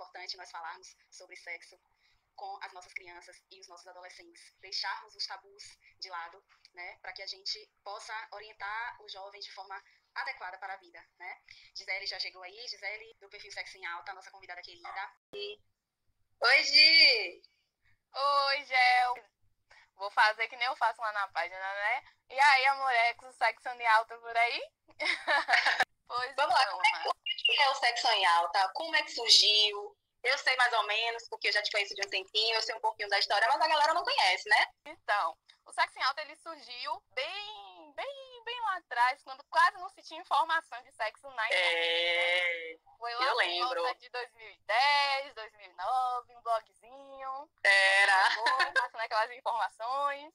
importante nós falarmos sobre sexo com as nossas crianças e os nossos adolescentes. Deixarmos os tabus de lado, né? Para que a gente possa orientar os jovens de forma adequada para a vida, né? Gisele já chegou aí. Gisele, do perfil Sexo em Alta, nossa convidada querida. Oi, Gi! Oi, Gel! Vou fazer que nem eu faço lá na página, né? E aí, amorex, o sexo em alta por aí? Pois Vamos lá, não, como é que é o Sexo em Alta? Como é que surgiu? Eu sei mais ou menos, porque eu já te conheço de um tempinho, eu sei um pouquinho da história, mas a galera não conhece, né? Então, o sexo em alta, ele surgiu bem lá atrás, quando quase não se tinha informação de sexo na internet. Foi lá eu por lembro. volta de 2010, 2009, um blogzinho. Era. Passando aquelas informações.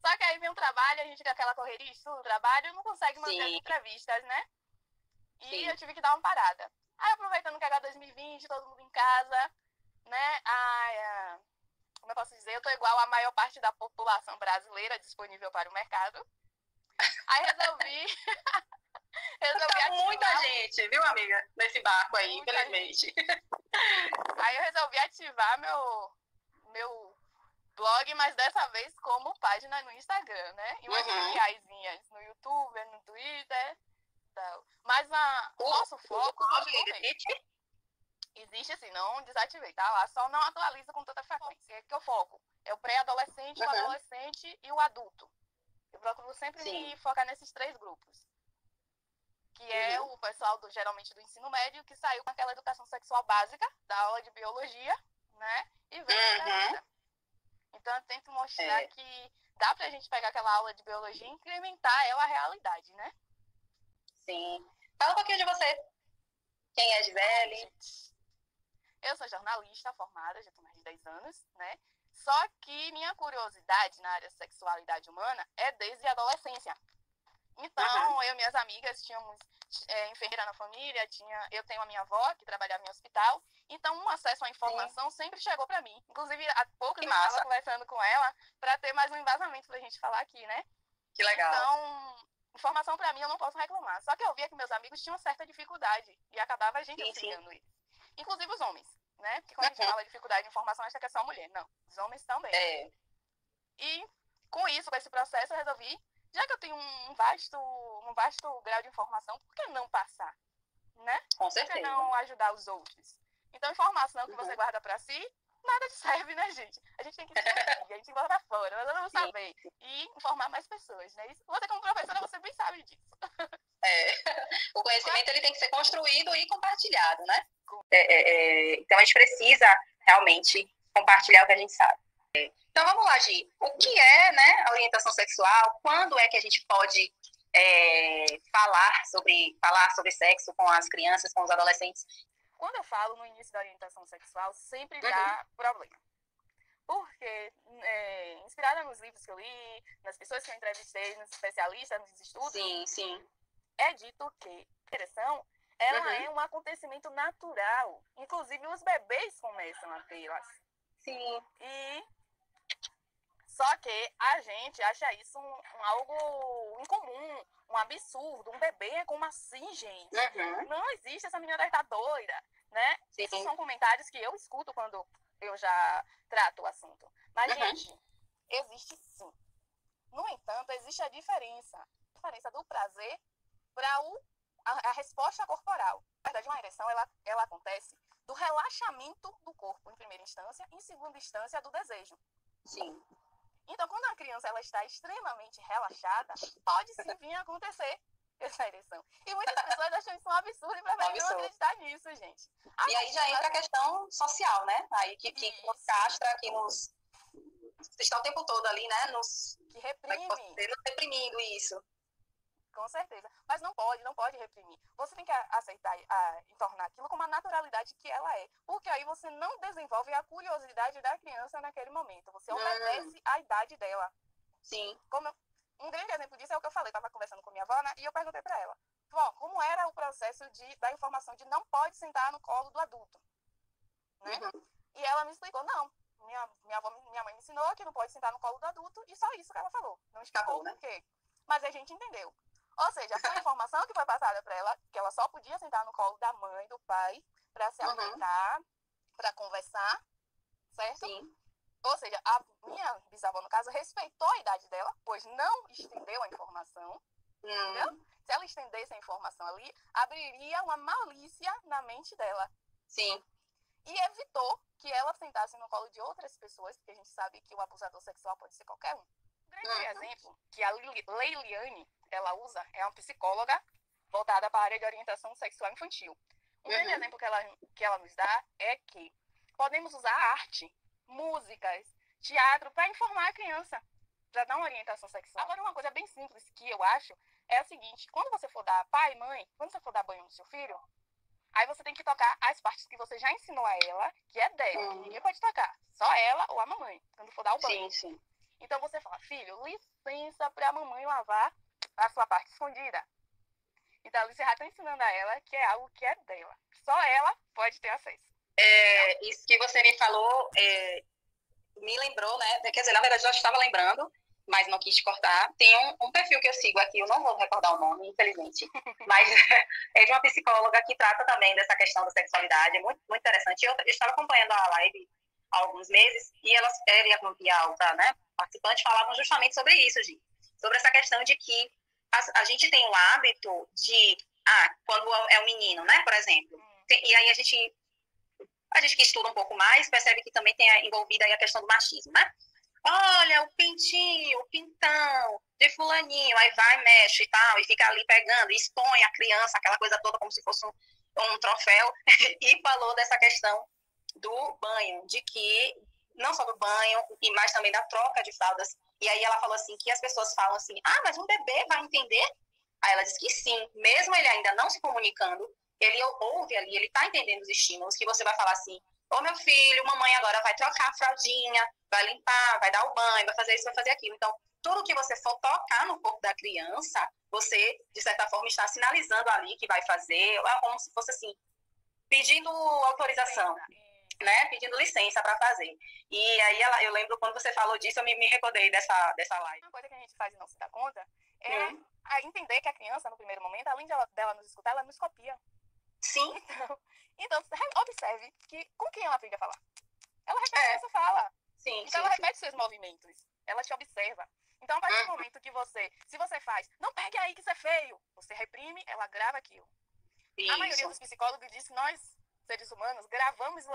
Só que aí vem um trabalho, a gente com aquela correria, estudo, trabalho, não consegue manter as entrevistas, né? E eu tive que dar uma parada. Aí, aproveitando que agora 2020, todo mundo em casa, né? Como eu posso dizer, eu tô igual a maior parte da população brasileira disponível para o mercado. Aí resolvi Tá muita gente, viu, amiga? Nesse barco aí, muita infelizmente. Aí eu resolvi ativar meu blog, mas dessa vez como página no Instagram, né? E umas tutoriaizinhas no YouTube, no Twitter. Tal. Mas o nosso foco existe assim, não desativei, tá? Lá só não atualiza com tanta frequência. É que eu foco. É o pré-adolescente, o adolescente e o adulto. Eu procuro sempre me focar nesses 3 grupos. Que é o pessoal geralmente do ensino médio, que saiu com aquela educação sexual básica, da aula de biologia, né? E veio pra vida. Então eu tento mostrar que dá pra gente pegar aquela aula de biologia e incrementar ela à realidade, né? Sim. Fala um pouquinho de você. Quem é Gisele? Eu sou jornalista formada, já tenho mais de 10 anos, né? Só que minha curiosidade na área de sexualidade humana é desde a adolescência. Então, eu e minhas amigas tínhamos enfermeira na família, eu tenho a minha avó que trabalhava em hospital, então um acesso à informação sempre chegou para mim. Inclusive, há pouco eu estava conversando com ela para ter mais um embasamento pra gente falar aqui, né? Que legal. Então, informação para mim eu não posso reclamar. Só que eu via que meus amigos tinham certa dificuldade e acabava a gente auxiliando eles. Inclusive os homens, né? Porque quando a gente fala de dificuldade de informação, acha que é só mulher. Não, os homens também. E com isso, com esse processo, eu resolvi, já que eu tenho um vasto grau de informação, por que não passar? Né? Com certeza. Por que não ajudar os outros? Então, informação que você guarda para si, nada te serve, né, gente? A gente tem que expandir, a gente tem que botar pra fora, nós vamos saber. E informar mais pessoas, né? Isso, você como professora, você bem sabe disso. O conhecimento ele tem que ser construído e compartilhado, né? Então, a gente precisa realmente compartilhar o que a gente sabe. Então, vamos lá, Gi. O que é, né, a orientação sexual? Quando é que a gente pode falar sobre sexo com as crianças, com os adolescentes? Quando eu falo no início da orientação sexual, sempre dá problema. Porque, inspirada nos livros que eu li, nas pessoas que eu entrevistei, nos especialistas, nos estudos, é dito que a ereção ela é um acontecimento natural. Inclusive, os bebês começam a tê-las. E só que a gente acha isso algo incomum, um absurdo. Um bebê é como assim, gente? Não existe, essa menina tá doida, né? Esses são comentários que eu escuto quando eu já trato o assunto. Mas, gente, existe sim. No entanto, existe a diferença do prazer para a resposta corporal. Na verdade, uma ereção, ela acontece do relaxamento do corpo, em primeira instância, e em segunda instância, do desejo. Então, quando a criança ela está extremamente relaxada, pode sim vir a acontecer essa ereção. E muitas pessoas acham isso um absurdo e preferem não acreditar nisso, gente. E aí já entra a questão social, né? Aí que castra, que nos está o tempo todo ali, né? Que reprime. Reprimindo isso. Com certeza. Mas não pode reprimir. Você tem que aceitar e tornar aquilo como a naturalidade que ela é. Porque aí você não desenvolve a curiosidade da criança naquele momento. Você obedece à idade dela. Um grande exemplo disso é o que eu falei. Eu estava conversando com minha avó, né, e eu perguntei para ela: vó, como era o processo da informação de não pode sentar no colo do adulto? Né? E ela me explicou: não. Minha mãe me ensinou que não pode sentar no colo do adulto e só isso que ela falou. Não explicou por quê. Mas a gente entendeu. Ou seja, foi a informação que foi passada para ela, que ela só podia sentar no colo da mãe, do pai, para se alimentar, para conversar, certo? Sim. Ou seja, a minha bisavó, no caso, respeitou a idade dela, pois não estendeu a informação. Entendeu? Se ela estendesse a informação ali, abriria uma malícia na mente dela. Sim. E evitou que ela sentasse no colo de outras pessoas, porque a gente sabe que o abusador sexual pode ser qualquer um. Um grande exemplo que a Leiliane, ela usa, é uma psicóloga voltada para a área de orientação sexual infantil. Um grande exemplo que ela nos dá é que podemos usar arte, músicas, teatro para informar a criança, para dar uma orientação sexual. Agora, uma coisa bem simples que eu acho é a seguinte: quando você for dar pai, mãe, quando você for dar banho no seu filho, aí você tem que tocar as partes que você já ensinou a ela, que é dela, que ninguém pode tocar, só ela ou a mamãe, quando for dar o banho. Sim. Então você fala: filho, licença para a mamãe lavar a sua parte escondida. Então você já está ensinando a ela que é algo que é dela, só ela pode ter acesso. Isso que você me falou me lembrou, né? Quer dizer, na verdade, eu já estava lembrando, mas não quis cortar. Tem um perfil que eu sigo aqui, eu não vou recordar o nome, infelizmente, mas é de uma psicóloga que trata também dessa questão da sexualidade, é muito, muito interessante. Eu estava acompanhando a live há alguns meses e ela e a outra, né, participante falavam justamente sobre isso, Gi, sobre essa questão de que a gente tem o hábito de, quando é um menino, né, por exemplo, e aí a gente que estuda um pouco mais percebe que também tem envolvida aí a questão do machismo, né? Olha, o pintinho, o pintão de fulaninho, aí vai, mexe e tal, e fica ali pegando, e expõe a criança, aquela coisa toda como se fosse um troféu, e falou dessa questão do banho, de que, não só do banho, mas também da troca de fraldas, e aí ela falou assim, que as pessoas falam assim, mas um bebê vai entender? Aí ela disse que sim, mesmo ele ainda não se comunicando, ele ouve ali, ele está entendendo os estímulos, que você vai falar assim, meu filho, mamãe agora vai trocar a fraldinha, vai limpar, vai dar o banho, vai fazer isso, vai fazer aquilo. Então, tudo que você for tocar no corpo da criança, você, de certa forma, está sinalizando ali que vai fazer, como se fosse assim, pedindo autorização, né? Pedindo licença para fazer. E aí, eu lembro quando você falou disso, eu me recordei dessa live. Uma coisa que a gente faz e não se dá conta é entender que a criança, no primeiro momento, além dela nos escutar, ela nos copia. Sim. Então observe que com quem ela aprende a falar. Ela repete essa fala. Sim, então ela repete seus movimentos. Ela te observa. Então, a partir do momento que se você faz, não pegue aí que isso é feio, você reprime, ela grava aquilo. Isso. A maioria dos psicólogos diz que nós, seres humanos, gravamos e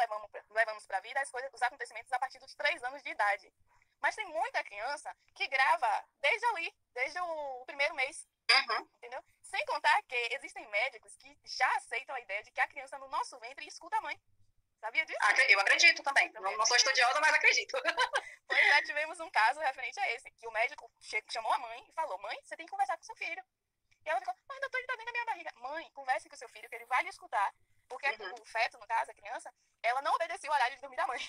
levamos para a vida os acontecimentos a partir dos 3 anos de idade. Mas tem muita criança que grava desde o primeiro mês. Entendeu? Sem contar que existem médicos que já aceitam a ideia de que a criança no nosso ventre escuta a mãe. Sabia disso? Eu acredito também. Não sou estudiosa, mas acredito. Pois já tivemos um caso referente a esse, que o médico chamou a mãe e falou: mãe, você tem que conversar com seu filho. E ela ficou: mas doutor, ele tá dentro da minha barriga. Mãe, converse com seu filho, que ele vai lhe escutar. Porque o feto, no caso, a criança, ela não obedecia o horário de dormir da mãe.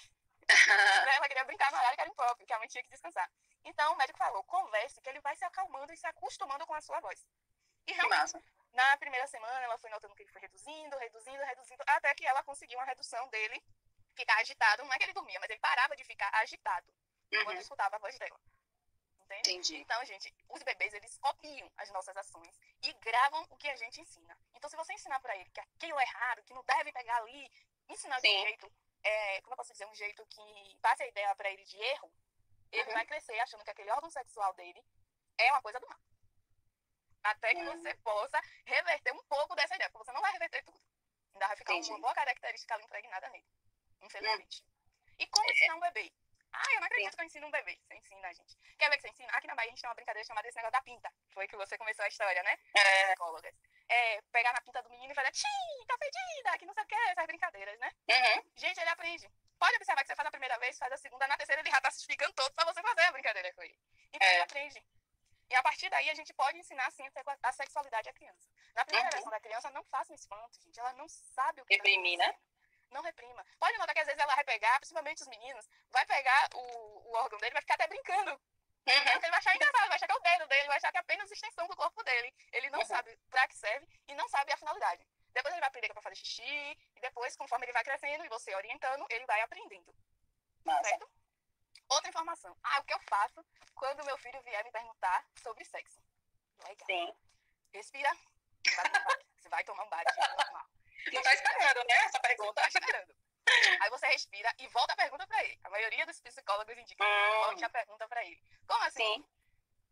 Ela queria brincar no horário que era impróprio, que a mãe tinha que descansar. Então o médico falou: converse, que ele vai se acalmando e se acostumando com a sua voz. E realmente, na primeira semana, ela foi notando que ele foi reduzindo, até que ela conseguiu uma redução dele ficar agitado. Não é que ele dormia, mas ele parava de ficar agitado quando escutava a voz dela. Entende? Entendi. Então, gente, os bebês, eles copiam as nossas ações e gravam o que a gente ensina. Então, se você ensinar pra ele que aquilo é errado, que não deve pegar ali, ensinar de um jeito, como eu posso dizer, um jeito que passe a ideia pra ele de erro, ele vai crescer achando que aquele órgão sexual dele é uma coisa do mal. Até que você possa reverter um pouco dessa ideia, porque você não vai reverter tudo. Ainda vai ficar uma boa característica ali impregnada nele, infelizmente. E como ensinar um bebê? Eu não acredito que eu ensino um bebê. Você ensina, gente. Quer ver que você ensina? Aqui na Bahia a gente tem uma brincadeira chamada esse negócio da pinta. Foi que você começou a história, né? Psicólogas. Pegar na pinta do menino e fazer tá fedida, que não sei o que, essas brincadeiras, né? Gente, ele aprende. Pode observar que você faz a primeira vez, faz a segunda, na terceira ele já tá se explicando todo pra você fazer a brincadeira com ele. Então ele aprende. E a partir daí a gente pode ensinar sim a sexualidade à criança. Na primeira versão da criança, não faça um espanto, gente. Ela não sabe o que reprimir, né? Não reprima. Pode notar que às vezes ela vai pegar, principalmente os meninos, vai pegar o órgão dele, vai ficar até brincando. Ele vai achar engraçado, vai achar que é o dedo dele, vai achar que é apenas a extensão do corpo dele. Ele não sabe pra que serve e não sabe a finalidade. Depois ele vai aprender que é pra fazer xixi, e depois, conforme ele vai crescendo e você orientando, ele vai aprendendo. Certo? Outra informação. O que eu faço quando meu filho vier me perguntar sobre sexo? Legal. Sim. Respira. Você vai tomar um bate normal. Não tá esperando, né, essa pergunta? Tá esperando. Aí você respira e volta a pergunta pra ele. A maioria dos psicólogos indica que volte a pergunta pra ele. Como assim? Sim.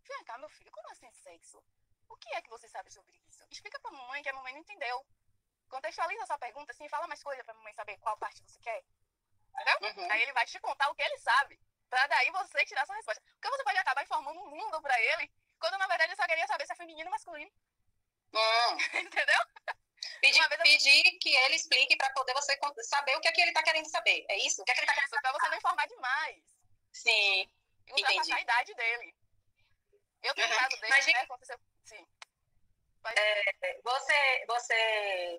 Vem cá, meu filho, como assim sexo? O que é que você sabe sobre isso? Explica pra mamãe que a mamãe não entendeu. Contextualiza essa pergunta assim, fala mais coisa pra mamãe saber qual parte você quer. Entendeu? Aí ele vai te contar o que ele sabe. Pra daí você tirar sua resposta. Porque você pode acabar informando um mundo pra ele, quando na verdade ele só queria saber se é feminino ou masculino. Entendeu? Pedir que ele explique para poder você saber o que é que ele está querendo saber. É isso? O que é que ele está querendo saber? Para você não informar demais. Sim. E ultrapassar a idade dele. Eu tenho um caso dele, mas, né? Aconteceu. Sim.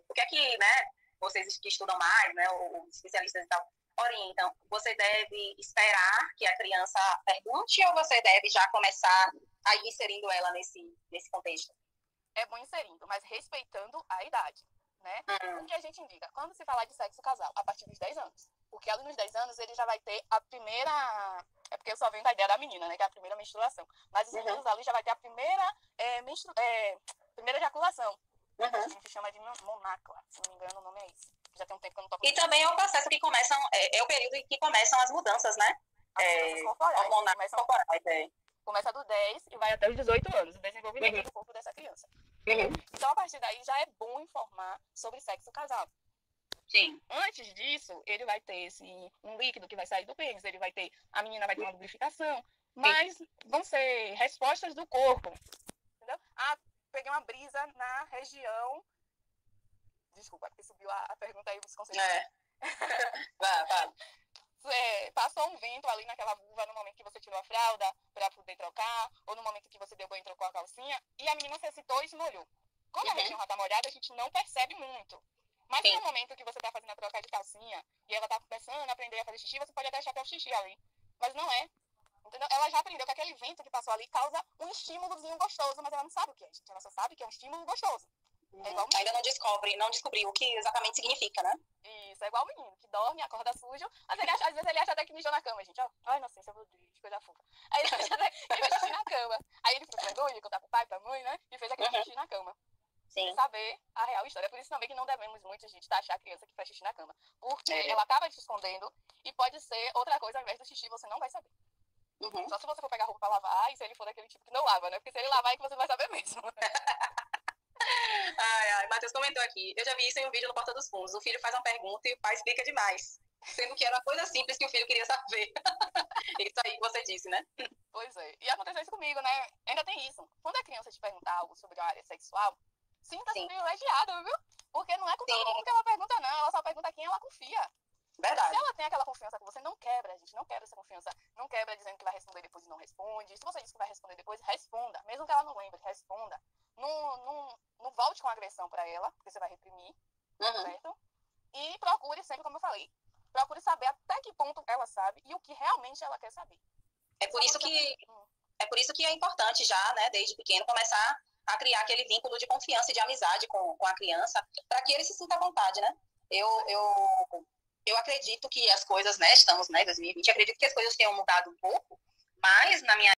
O que é que, né? Vocês que estudam mais, né? Os especialistas e tal, orientam. Você deve esperar que a criança pergunte ou você deve já começar a ir inserindo ela nesse contexto? É bom inserindo, mas respeitando a idade, né? O que a gente indica? Quando se falar de sexo casal, a partir dos 10 anos. Porque ali nos 10 anos ele já vai ter a primeira... É porque eu só venho da ideia da menina, né? Que é a primeira menstruação. Mas os meninos ali já vai ter a primeira primeira ejaculação. A gente chama de monácula, se não me engano o nome é esse. Já tem um tempo que eu não tô... E também é o processo que começam... É o período em que começam as mudanças, né? As mudanças corporais. Começa do 10 e vai até os 18 anos, o desenvolvimento do corpo dessa criança. Então, a partir daí, já é bom informar sobre sexo casal. Sim. Antes disso, ele vai ter um líquido que vai sair do pênis, a menina vai ter uma lubrificação, mas vão ser respostas do corpo. Entendeu? Ah, peguei uma brisa na região... Desculpa, porque subiu a pergunta aí, você consegue... Vai. Passou um vento ali naquela vulva no momento que você tirou a fralda para poder trocar, ou no momento que você deu banho e trocou a calcinha, e a menina se excitou e se molhou. Quando a região já tá molhada, a gente não percebe muito. Mas no momento que você tá fazendo a troca de calcinha, e ela tá começando a aprender a fazer xixi, você pode até achar que é o xixi ali. Mas não é. Entendeu? Ela já aprendeu que aquele vento que passou ali causa um estímulozinho gostoso, mas ela não sabe o que é, gente. Ela só sabe que é um estímulo gostoso. Ainda não descobriu o que exatamente significa, né? Isso, é igual o menino que dorme, acorda sujo. Às vezes ele acha até que mijou na cama, gente. Ai, nossa, eu vou de coisa fofa. Aí ele acha até que fez xixi na cama. Aí ele ficou com vergonha, contar pro pai, pra mãe, né? E fez aquele xixi na cama. Sem saber a real história. É por isso também que não devemos muito, gente, taxar a criança que faz xixi na cama. Porque ela tava te escondendo e pode ser outra coisa ao invés do xixi, você não vai saber. Só se você for pegar roupa pra lavar e se ele for daquele tipo que não lava, né? Porque se ele lavar é que você vai saber mesmo. Matheus comentou aqui. Eu já vi isso em um vídeo no Porta dos Fundos. O filho faz uma pergunta e o pai explica demais. Sendo que era uma coisa simples que o filho queria saber. Isso aí que você disse, né? Pois é. E aconteceu isso comigo, né? Ainda tem isso. Quando a criança te perguntar algo sobre a área sexual, sinta-se privilegiada, viu? Porque não é com todo mundo que ela pergunta, não. Ela só pergunta quem ela confia. Verdade. Se ela tem aquela confiança com você, não quebra, gente. Não quebra essa confiança. Não quebra dizendo que vai responder depois e não responde. Se você disse que vai responder depois, responda. Mesmo que ela não lembre, responda. Não volte com agressão pra ela, porque você vai reprimir, certo? E procure sempre, como eu falei, procure saber até que ponto ela sabe e o que realmente ela quer saber. É por isso que é importante já, né, desde pequeno, começar a criar aquele vínculo de confiança e de amizade com a criança, para que ele se sinta à vontade, né? Eu acredito que as coisas, né, estamos, né, em 2020, acredito que as coisas tenham mudado um pouco, mas na minha